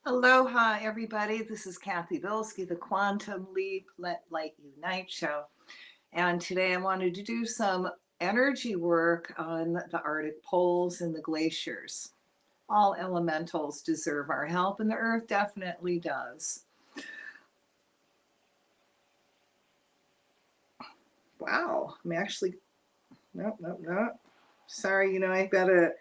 Aloha, everybody. This is Cathy Bilsky, the Quantum Leap Let Light Unite show. And today I wanted to do some energy work on the Arctic poles and the glaciers. All elementals deserve our help, and the earth definitely does. Wow, I'm actually, nope. Sorry, I've got to.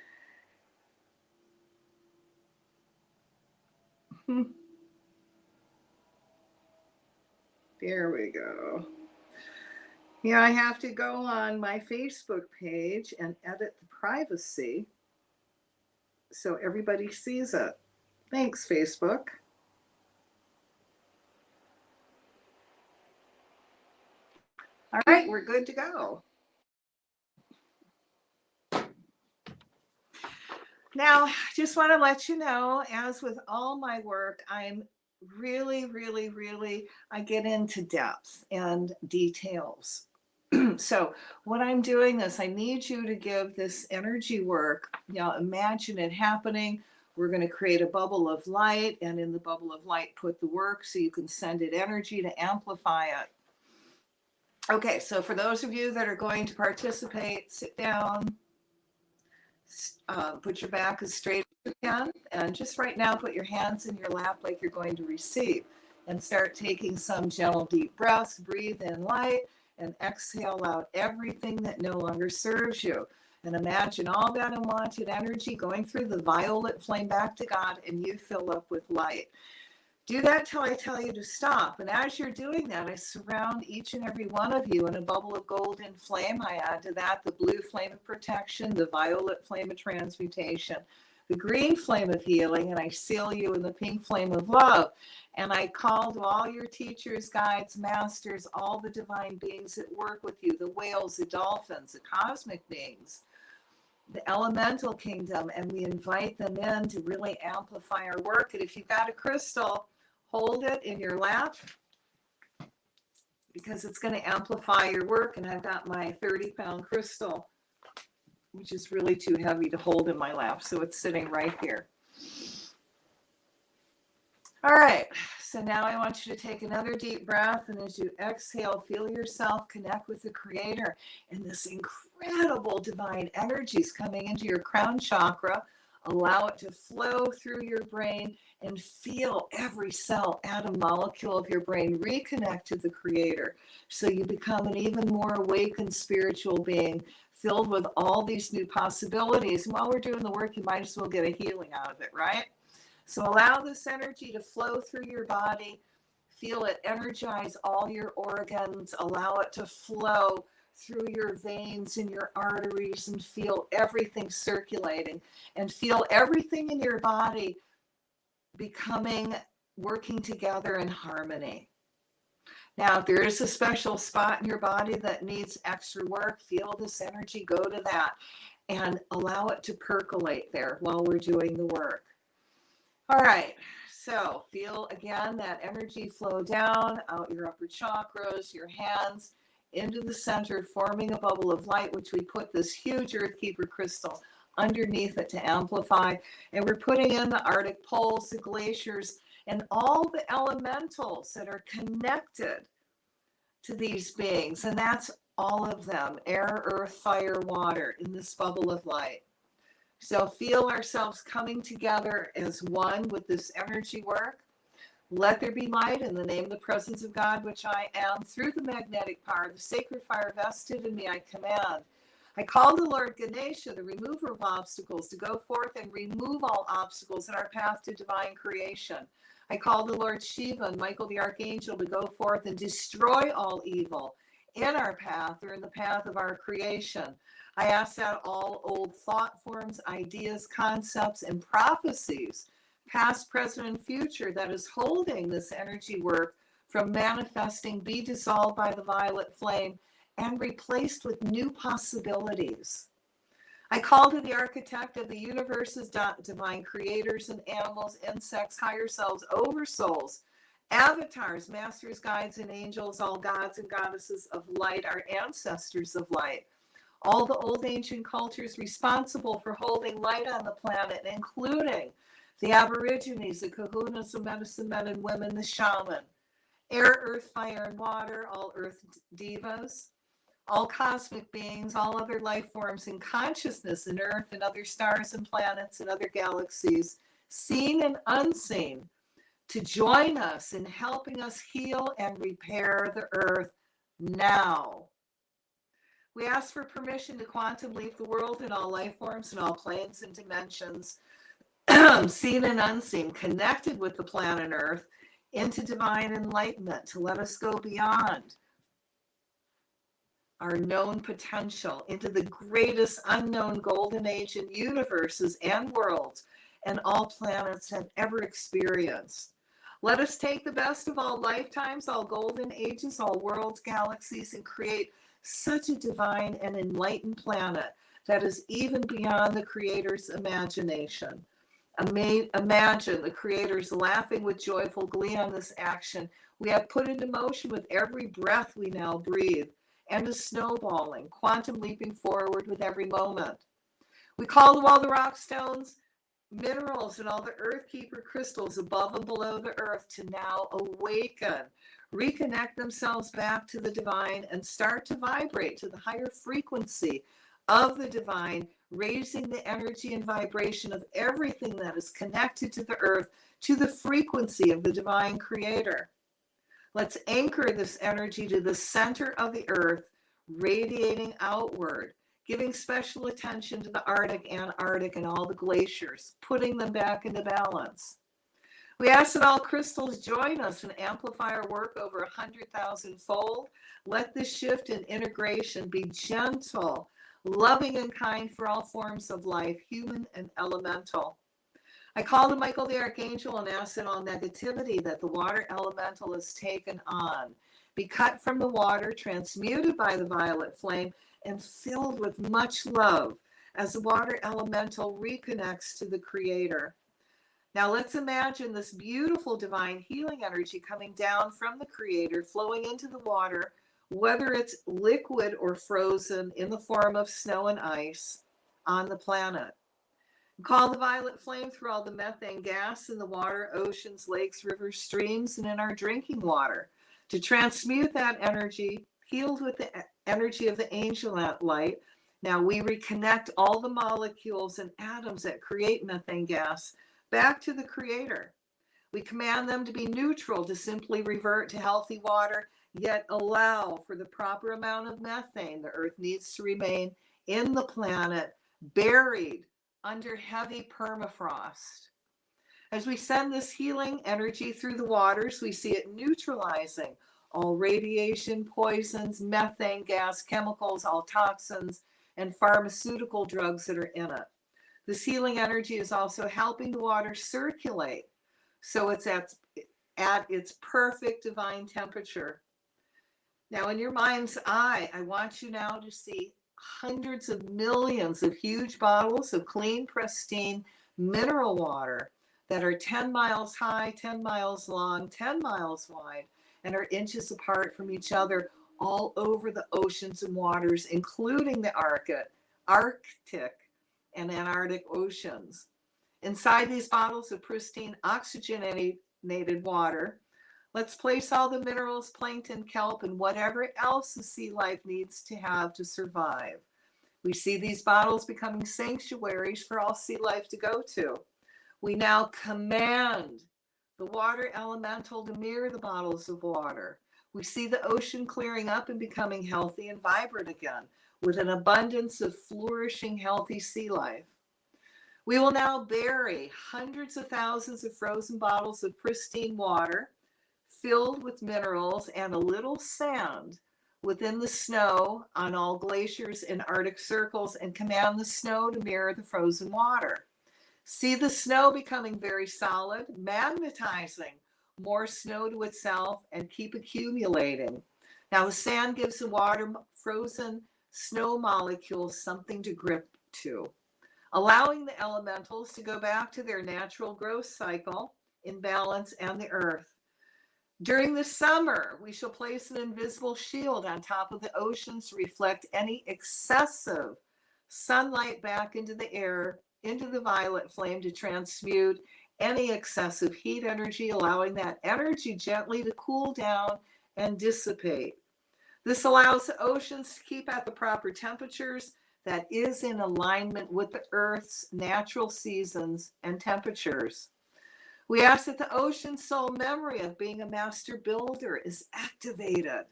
There we go. Yeah, I have to go on my Facebook page and edit the privacy so everybody sees it. Thanks, Facebook. All right, we're good to go. Now, just want to let you know, as with all my work, I'm really, I get into depth and details. So what I'm doing is I need you to give this energy work. Imagine it happening. We're going to create a bubble of light, and in the bubble of light, put the work so you can send it energy to amplify it. Okay, so for those of you that are going to participate, sit down, put your back as straight as you can, and just right now put your hands in your lap like you're going to receive, and start taking some gentle deep breaths. Breathe in light and exhale out everything that no longer serves you, and imagine all that unwanted energy going through the violet flame back to God, and you fill up with light. Do that till I tell you to stop. And as you're doing that, I surround each and every one of you in a bubble of golden flame. I add to that the blue flame of protection, the violet flame of transmutation, the green flame of healing, and I seal you in the pink flame of love. And I call to all your teachers, guides, masters, all the divine beings that work with you, the whales, the dolphins, the cosmic beings, the elemental kingdom, and we invite them in to really amplify our work. And if you've got a crystal, hold it in your lap because it's going to amplify your work. And I've got my 30-pound crystal, which is really too heavy to hold in my lap, so it's sitting right here. All right, so now I want you to take another deep breath, and as you exhale, feel yourself connect with the Creator, and this incredible divine energy is coming into your crown chakra. Allow it to flow through your brain and feel every cell, atom, molecule of your brain reconnect to the Creator, so you become an even more awakened spiritual being filled with all these new possibilities. And while we're doing the work, you might as well get a healing out of it, right? So allow this energy to flow through your body. Feel it energize all your organs. Allow it to flow through your veins and your arteries, and feel everything circulating, and feel everything in your body working together in harmony. Now, if there is a special spot in your body that needs extra work, feel this energy, go to that, and allow it to percolate there while we're doing the work. All right, so feel again that energy flow down, out your upper chakras, your hands, into the center, forming a bubble of light, which we put this huge Earth Keeper crystal underneath it to amplify. And we're putting in the Arctic poles, the glaciers, and all the elementals that are connected to these beings. And that's all of them, air, earth, fire, water, in this bubble of light. So feel ourselves coming together as one with this energy work. Let there be light in the name of the presence of God, which I am, through the magnetic power of the sacred fire vested in me, I command. I call the Lord Ganesha, the remover of obstacles, to go forth and remove all obstacles in our path to divine creation. I call the Lord Shiva and Michael the Archangel to go forth and destroy all evil in our path or in the path of our creation. I ask that all old thought forms, ideas, concepts, and prophecies, past, present, and future, that is holding this energy work from manifesting, be dissolved by the violet flame and replaced with new possibilities. I call to the architect of the universe's divine creators and animals, insects, higher selves, oversouls, avatars, masters, guides, and angels, all gods and goddesses of light, our ancestors of light, all the old ancient cultures responsible for holding light on the planet, including the Aborigines, the Kahunas, the medicine men and women, the shaman, air, earth, fire, and water, all earth divas, all cosmic beings, all other life forms in consciousness in earth and other stars and planets and other galaxies, seen and unseen, to join us in helping us heal and repair the earth now. We ask for permission to quantum leap the world in all life forms and all planes and dimensions, seen and unseen, connected with the planet Earth, into divine enlightenment, to let us go beyond our known potential into the greatest unknown golden age in universes and worlds and all planets have ever experienced. Let us take the best of all lifetimes, all golden ages, all worlds, galaxies, and create such a divine and enlightened planet that is even beyond the Creator's imagination. Imagine the Creator's laughing with joyful glee on this action we have put into motion with every breath we now breathe, and is snowballing, quantum leaping forward with every moment. We call to all the rock stones, minerals, and all the earth keeper crystals above and below the earth to now awaken, reconnect themselves back to the divine, and start to vibrate to the higher frequency of the divine, raising the energy and vibration of everything that is connected to the earth to the frequency of the divine Creator. Let's anchor this energy to the center of the earth, radiating outward, giving special attention to the Arctic, Antarctic, and all the glaciers, putting them back into balance. We ask that all crystals join us and amplify our work over 100,000-fold. Let this shift and integration be gentle, loving, and kind for all forms of life, human and elemental. I call to Michael the Archangel and ask that all negativity that the water elemental has taken on be cut from the water, transmuted by the violet flame, and filled with much love as the water elemental reconnects to the Creator. Now let's imagine this beautiful divine healing energy coming down from the Creator, flowing into the water, whether it's liquid or frozen in the form of snow and ice on the planet. Call the violet flame through all the methane gas in the water, oceans, lakes, rivers, streams, and in our drinking water to transmute that energy, healed with the energy of the angel light. Now we reconnect all the molecules and atoms that create methane gas back to the Creator. We command them to be neutral, to simply revert to healthy water, yet allow for the proper amount of methane the earth needs to remain in the planet, buried under heavy permafrost. As we send this healing energy through the waters, we see it neutralizing all radiation, poisons, methane gas, chemicals, all toxins, and pharmaceutical drugs that are in it. This healing energy is also helping the water circulate, so it's at its perfect divine temperature. Now, in your mind's eye, I want you now to see hundreds of millions of huge bottles of clean, pristine mineral water that are 10 miles high, 10 miles long, 10 miles wide, and are inches apart from each other all over the oceans and waters, including the Arctic and Antarctic oceans. Inside these bottles of pristine oxygenated water, let's place all the minerals, plankton, kelp, and whatever else the sea life needs to have to survive. We see these bottles becoming sanctuaries for all sea life to go to. We now command the water elemental to mirror the bottles of water. We see the ocean clearing up and becoming healthy and vibrant again, with an abundance of flourishing, healthy sea life. We will now bury hundreds of thousands of frozen bottles of pristine water filled with minerals and a little sand within the snow on all glaciers and Arctic circles, and command the snow to mirror the frozen water. See the snow becoming very solid, magnetizing more snow to itself, and keep accumulating. Now the sand gives the water frozen snow molecules something to grip to, allowing the elementals to go back to their natural growth cycle in balance and the earth. During the summer, we shall place an invisible shield on top of the oceans to reflect any excessive sunlight back into the air, into the violet flame to transmute any excessive heat energy, allowing that energy gently to cool down and dissipate. This allows the oceans to keep at the proper temperatures that is in alignment with the Earth's natural seasons and temperatures. We ask that the ocean soul memory of being a master builder is activated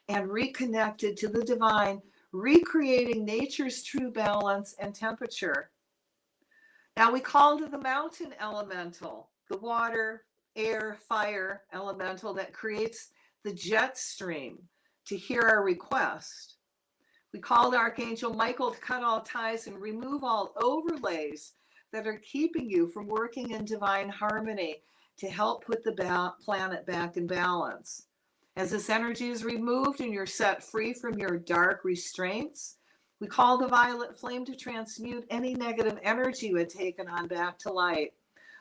and reconnected to the divine, recreating nature's true balance and temperature. Now we call to the mountain elemental, the water, air, fire elemental that creates the jet stream, to hear our request. We call to Archangel Michael to cut all ties and remove all overlays that are keeping you from working in divine harmony to help put the planet back in balance. As this energy is removed and you're set free from your dark restraints, we call the violet flame to transmute any negative energy you had taken on back to light.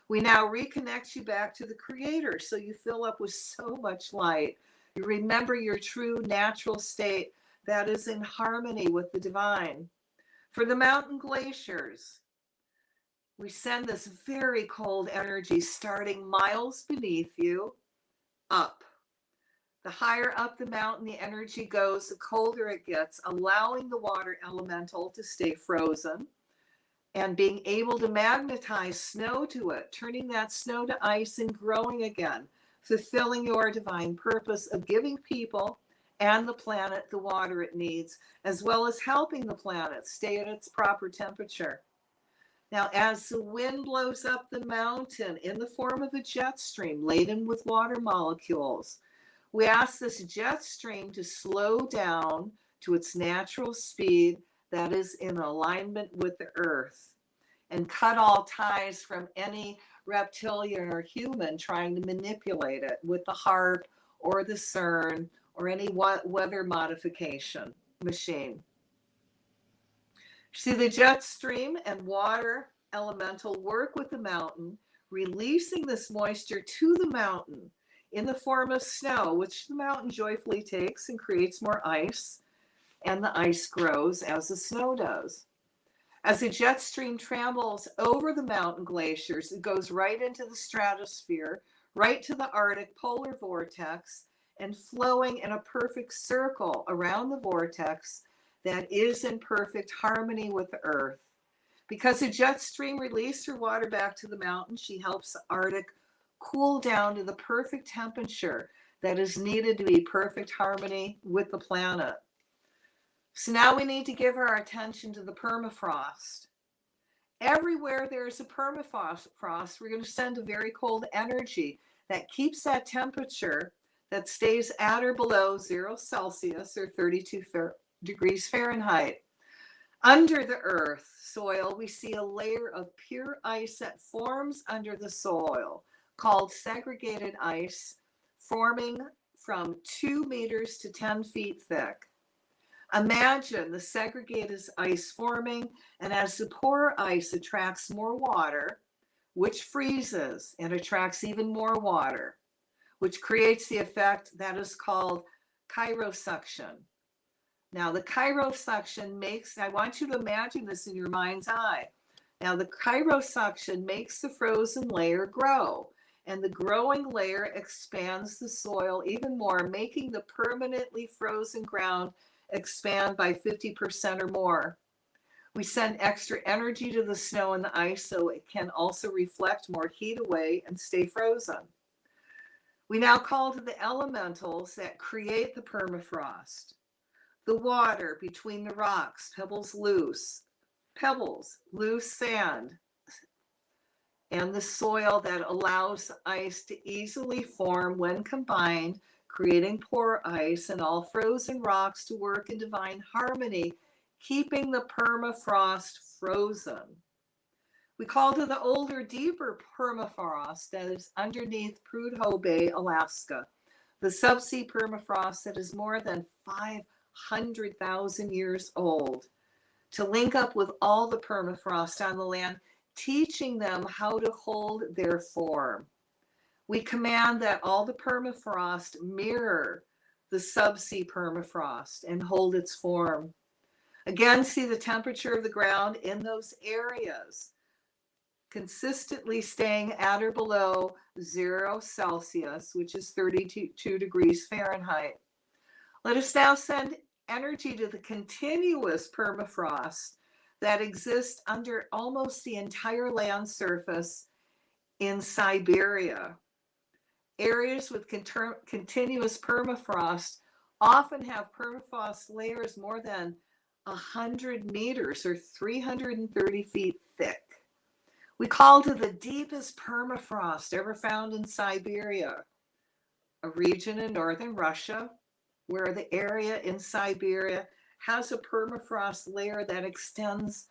We now reconnect you back to the Creator so you fill up with so much light. You remember your true natural state that is in harmony with the divine. For the mountain glaciers, we send this very cold energy starting miles beneath you up. The higher up the mountain the energy goes, the colder it gets, allowing the water elemental to stay frozen and being able to magnetize snow to it, turning that snow to ice and growing again, fulfilling your divine purpose of giving people and the planet the water it needs, as well as helping the planet stay at its proper temperature. Now, as the wind blows up the mountain in the form of a jet stream laden with water molecules, we ask this jet stream to slow down to its natural speed that is in alignment with the earth and cut all ties from any reptilian or human trying to manipulate it with the HARP or the CERN or any weather modification machine. See, the jet stream and water elemental work with the mountain, releasing this moisture to the mountain in the form of snow, which the mountain joyfully takes and creates more ice, and the ice grows as the snow does. As the jet stream travels over the mountain glaciers, it goes right into the stratosphere, right to the Arctic polar vortex, and flowing in a perfect circle around the vortex that is in perfect harmony with the earth. Because the jet stream released her water back to the mountain, she helps the Arctic cool down to the perfect temperature that is needed to be perfect harmony with the planet. So now we need to give our attention to the permafrost. Everywhere there's a permafrost, we're going to send a very cold energy that keeps that temperature that stays at or below 0 Celsius or 32 degrees Fahrenheit. Under the earth soil, we see a layer of pure ice that forms under the soil, called segregated ice, forming from 2 meters to 10 feet thick. Imagine the segregated ice forming, and as the poor ice attracts more water, which freezes and attracts even more water, which creates the effect that is called chirosuction. Now, the chirosuction makes, I want you to imagine this in your mind's eye. Now, the chirosuction makes the frozen layer grow, and the growing layer expands the soil even more, making the permanently frozen ground expand by 50% or more. We send extra energy to the snow and the ice so it can also reflect more heat away and stay frozen. We now call to the elementals that create the permafrost. The water between the rocks, pebbles, loose sand, and the soil that allows ice to easily form when combined, creating pore ice and all frozen rocks to work in divine harmony, keeping the permafrost frozen. We call to the older, deeper permafrost that is underneath Prudhoe Bay, Alaska, the subsea permafrost that is more than 500,000 years old, to link up with all the permafrost on the land, teaching them how to hold their form. We command that all the permafrost mirror the subsea permafrost and hold its form. Again, see the temperature of the ground in those areas consistently staying at or below 0 Celsius, which is 32 degrees Fahrenheit. Let us now send energy to the continuous permafrost that exists under almost the entire land surface in Siberia. Areas with continuous permafrost often have permafrost layers more than 100 meters or 330 feet thick. We call to the deepest permafrost ever found in Siberia, a region in northern Russia where the area in Siberia has a permafrost layer that extends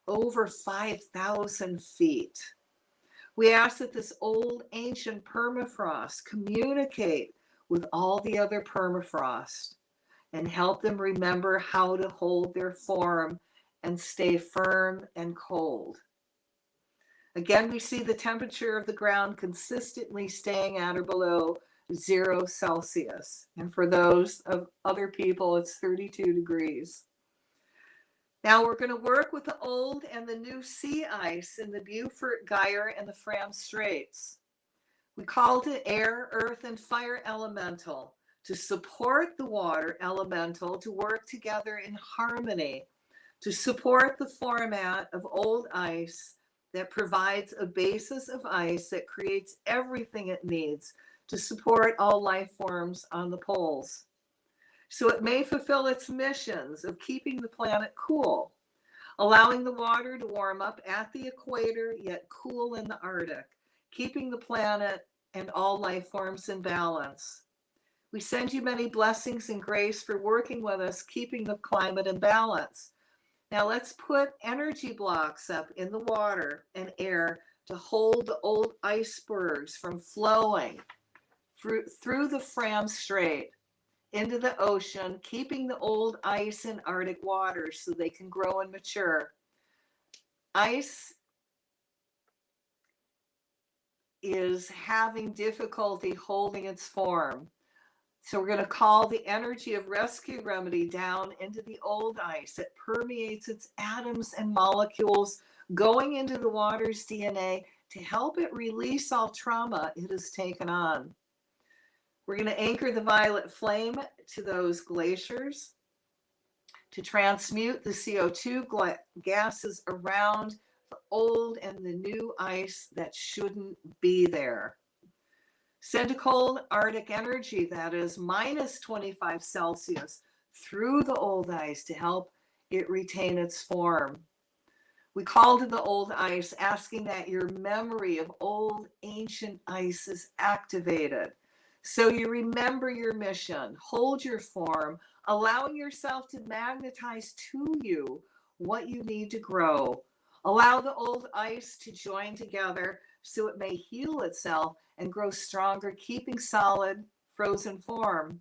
over 5,000 feet. We ask that this old ancient permafrost communicate with all the other permafrost and help them remember how to hold their form and stay firm and cold. Again, we see the temperature of the ground consistently staying at or below 0 Celsius. And for those of other people, it's 32 degrees. Now we're going to work with the old and the new sea ice in the Beaufort Gyre and the Fram Straits. We call to air, earth, and fire elemental to support the water elemental to work together in harmony, to support the format of old ice that provides a basis of ice that creates everything it needs to support all life forms on the poles. So it may fulfill its missions of keeping the planet cool, allowing the water to warm up at the equator, yet cool in the Arctic, keeping the planet and all life forms in balance. We send you many blessings and grace for working with us, keeping the climate in balance. Now let's put energy blocks up in the water and air to hold the old icebergs from flowing through the Fram Strait into the ocean, keeping the old ice in Arctic waters so they can grow and mature. Ice is having difficulty holding its form. So we're going to call the energy of rescue remedy down into the old ice that permeates its atoms and molecules, going into the water's DNA to help it release all trauma it has taken on. We're going to anchor the violet flame to those glaciers to transmute the CO2 gases around the old and the new ice that shouldn't be there. Send a cold Arctic energy that is minus 25 Celsius through the old ice to help it retain its form. We call to the old ice, asking that your memory of old ancient ice is activated. So you remember your mission, hold your form, allowing yourself to magnetize to you what you need to grow. Allow the old ice to join together so it may heal itself and grow stronger, keeping solid, frozen form.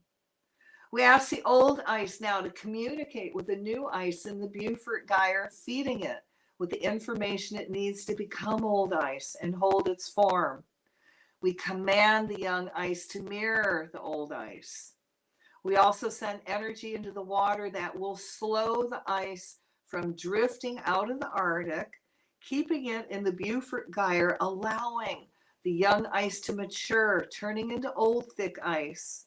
We ask the old ice now to communicate with the new ice in the Beaufort Gyre, feeding it with the information it needs to become old ice and hold its form. We command the young ice to mirror the old ice. We also send energy into the water that will slow the ice from drifting out of the Arctic, keeping it in the Beaufort Gyre, allowing the young ice to mature, turning into old thick ice.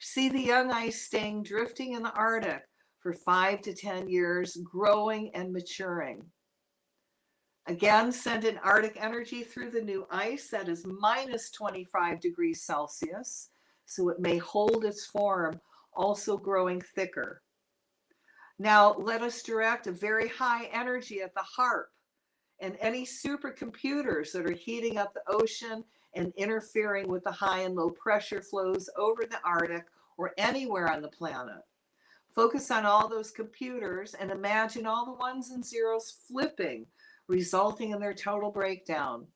See the young ice staying drifting in the Arctic for 5 to 10 years, growing and maturing. Again, send an Arctic energy through the new ice that is minus 25 degrees Celsius, so it may hold its form, also growing thicker. Now, let us direct a very high energy at the HARP and any supercomputers that are heating up the ocean and interfering with the high and low pressure flows over the Arctic or anywhere on the planet. Focus on all those computers and imagine all the ones and zeros flipping, resulting in their total breakdown.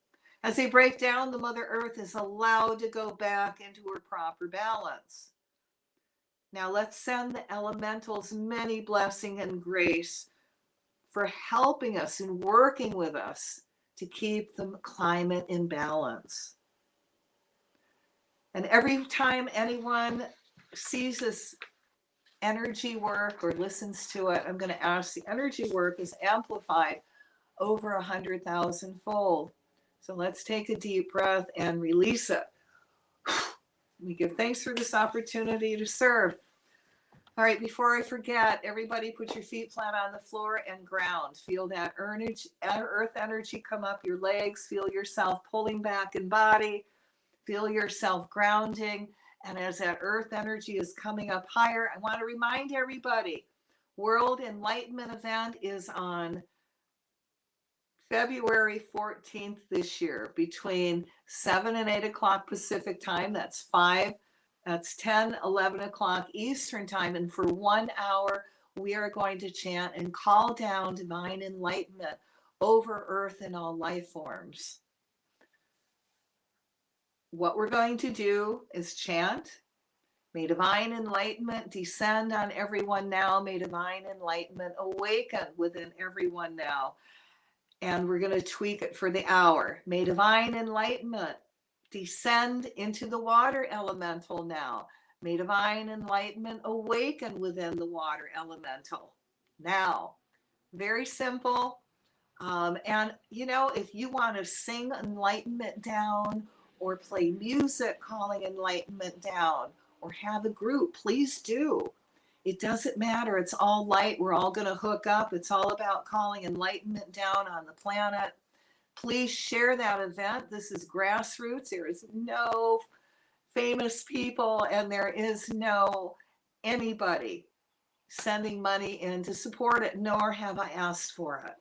As they break down, the Mother Earth is allowed to go back into her proper balance. Now let's send the elementals many blessing and grace for helping us and working with us to keep the climate in balance. And every time anyone sees this energy work or listens to it, I'm going to ask the energy work is amplified over 100,000 fold. So let's take a deep breath and release it. We give thanks for this opportunity to serve. All right, before I forget, everybody put your feet flat on the floor and ground. Feel that earth energy come up your legs. Feel yourself pulling back in body. Feel yourself grounding. And as that earth energy is coming up higher, I want to remind everybody, World Enlightenment event is on February 14th this year between 7 and 8 o'clock Pacific time. That's 10, 11 o'clock Eastern time. And for 1 hour, we are going to chant and call down divine enlightenment over Earth and all life forms. What we're going to do is chant, may divine enlightenment descend on everyone now. May divine enlightenment awaken within everyone now. And we're going to tweak it for the hour. May divine enlightenment descend into the water elemental now. May divine enlightenment awaken within the water elemental now. Very simple. And, if you want to sing enlightenment down or play music calling enlightenment down or have a group, please do. It doesn't matter. It's all light. We're all going to hook up. It's all about calling enlightenment down on the planet. Please share that event. This is grassroots. There is no famous people and there is no anybody sending money in to support it, nor have I asked for it.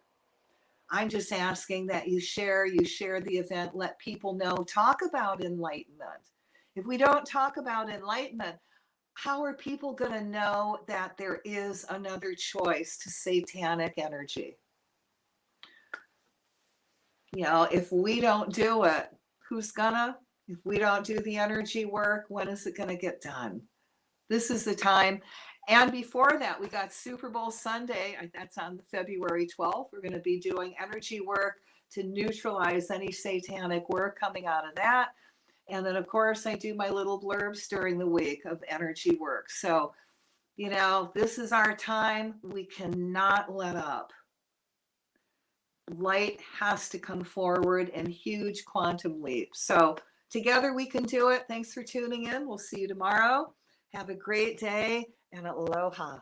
I'm just asking that you share the event, let people know, talk about enlightenment. If we don't talk about enlightenment, how are people going to know that there is another choice to satanic energy? If we don't do it, who's gonna? If we don't do the energy work, when is it going to get done? This is the time. And before that, we got Super Bowl Sunday. That's on February 12th. We're going to be doing energy work to neutralize any satanic work coming out of that. And then, of course, I do my little blurbs during the week of energy work. So, this is our time. We cannot let up. Light has to come forward in huge quantum leaps. So together we can do it. Thanks for tuning in. We'll see you tomorrow. Have a great day and aloha.